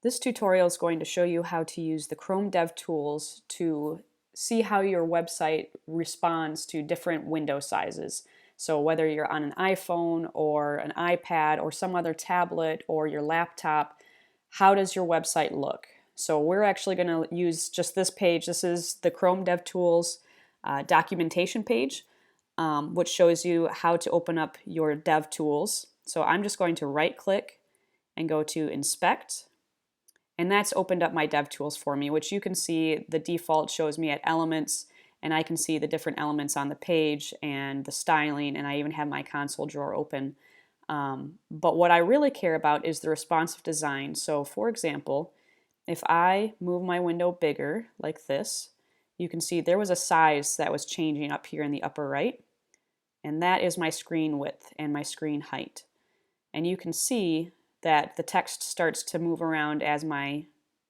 This tutorial is going to show you how to use the Chrome DevTools to see how your website responds to different window sizes. So whether you're on an iPhone or an iPad or some other tablet or your laptop, how does your website look? So we're actually going to use just this page. This is the Chrome DevTools documentation page, which shows you how to open up your DevTools. So I'm just going to right click and go to Inspect. And that's opened up my DevTools for me, which you can see the default shows me at Elements, and I can see the different elements on the page and the styling, and I even have my console drawer open. But what I really care about is the responsive design. So for example, if I move my window bigger like this, you can see there was a size that was changing up here in the upper right, and that is my screen width and my screen height. And you can see that the text starts to move around as my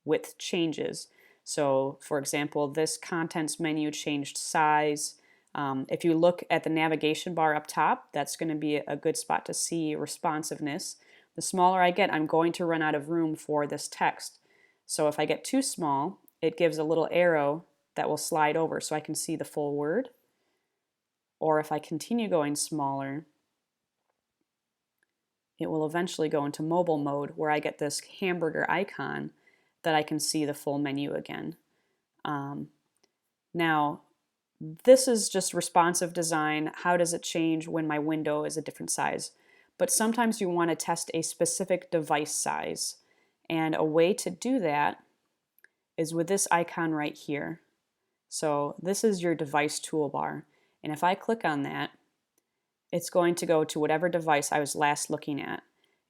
width changes. So for example, this contents menu changed size. If you look at the navigation bar up top, that's going to be a good spot to see responsiveness. The smaller I get, I'm going to run out of room for this text. So if I get too small, it gives a little arrow that will slide over so I can see the full word. Or if I continue going smaller, it will eventually go into mobile mode where I get this hamburger icon that I can see the full menu again. Now, this is just responsive design. How does it change when my window is a different size? But sometimes you want to test a specific device size. And a way to do that is with this icon right here. So this is your device toolbar. And if I click on that, it's going to go to whatever device I was last looking at.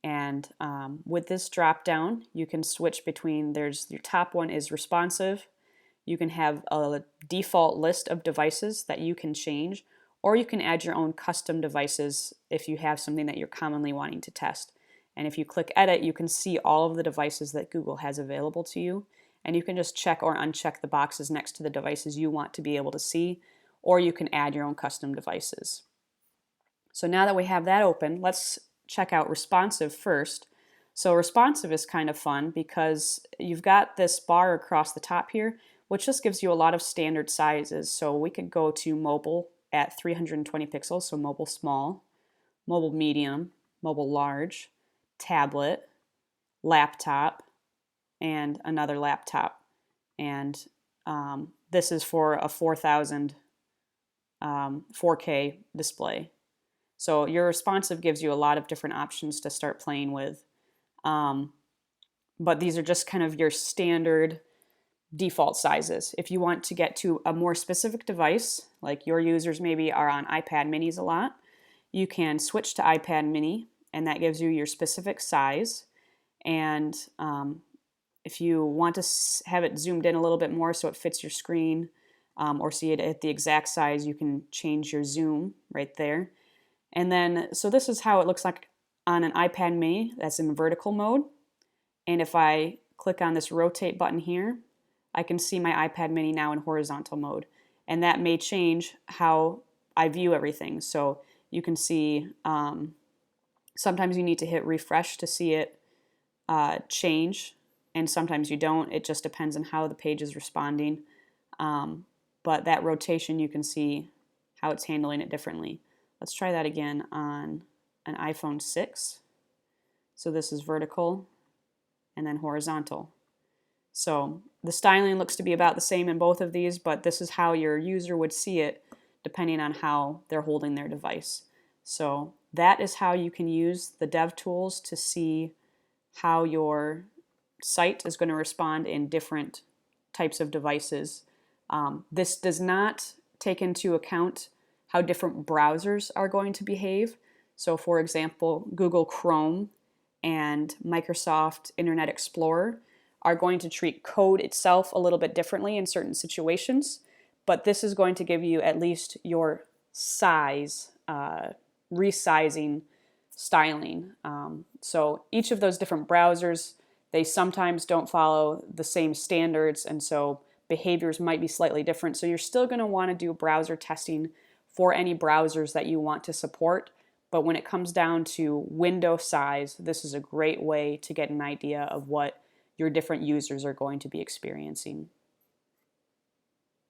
And with this drop down, you can switch between, there's your top one is responsive. You can have a default list of devices that you can change, or you can add your own custom devices if you have something that you're commonly wanting to test. And if you click edit, you can see all of the devices that Google has available to you. And you can just check or uncheck the boxes next to the devices you want to be able to see, or you can add your own custom devices. So now that we have that open, let's check out responsive first. So responsive is kind of fun because you've got this bar across the top here, which just gives you a lot of standard sizes. So we could go to mobile at 320 pixels, so mobile small, mobile medium, mobile large, tablet, laptop, and another laptop. And this is for a 4000 4K display. So your responsive gives you a lot of different options to start playing with. But these are just kind of your standard default sizes. If you want to get to a more specific device, like your users maybe are on iPad minis a lot, you can switch to iPad mini, and that gives you your specific size. And if you want to have it zoomed in a little bit more so it fits your screen, or see it at the exact size, you can change your zoom right there. And then, so this is how it looks like on an iPad mini that's in vertical mode. And if I click on this rotate button here, I can see my iPad mini now in horizontal mode. And that may change how I view everything. So you can see sometimes you need to hit refresh to see it change, and sometimes you don't. It just depends on how the page is responding. But that rotation, you can see how it's handling it differently. Let's try that again on an iPhone 6. So this is vertical and then horizontal. So the styling looks to be about the same in both of these, but this is how your user would see it depending on how they're holding their device. So that is how you can use the DevTools to see how your site is going to respond in different types of devices. This does not take into account how different browsers are going to behave. So for example, Google Chrome and Microsoft Internet Explorer are going to treat code itself a little bit differently in certain situations, but this is going to give you at least your size, resizing, styling. So each of those different browsers, they sometimes don't follow the same standards, and so behaviors might be slightly different. So you're still going to want to do browser testing for any browsers that you want to support. But when it comes down to window size, this is a great way to get an idea of what your different users are going to be experiencing.